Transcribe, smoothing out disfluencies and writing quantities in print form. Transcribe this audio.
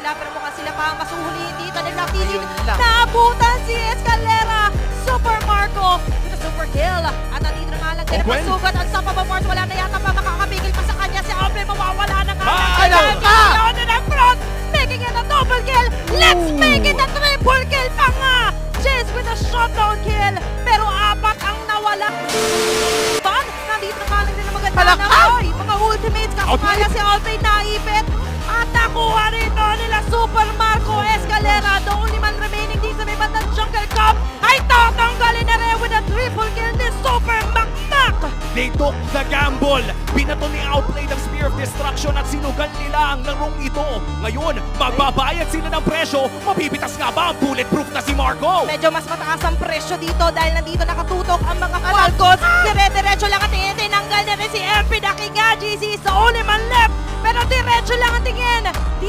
nila pero mukhang sila pa ang masuhulihin dito ni Raptini. Ayun lang. Naabutan si Escalera. Super Marco with a super kill. At nandito na nga lang din ang Owen. pasugat. Ang Sapa Mars wala na yata pa makakapigil pa sa kanya. Si Aubrey mawawala na nga. Ayaw ka! Down in front. Making it a double kill. Let's make it a triple kill pa nga. Jace with a shutdown kill. Pero apat ang nawala. Ban, nandito na nga lang din ang maganda Palakpak! na oy, mga ultimates. Kakakaya si Aubrey naipit. At nakuha rito nila Super Marco Escalera. The only man remaining dito sa may bandang jungle cup ay tatanggalin na rin with a triple kill ni Super Makmak. They took the gamble. Binato ni Outplay ng Spear of Destruction at sinugal nila ang larong ito. Ngayon, magbabayad sila ng presyo. Mapipitas nga ba ang bulletproof na si Marco? Medyo mas mataas ang presyo dito dahil nandito nakatutok ang mga Falcons. Dire-diretso lang ang tingin. Tinanggal na rin si MP Dakiga. GC is the only man left. Pero diretso lang ang tingin. Di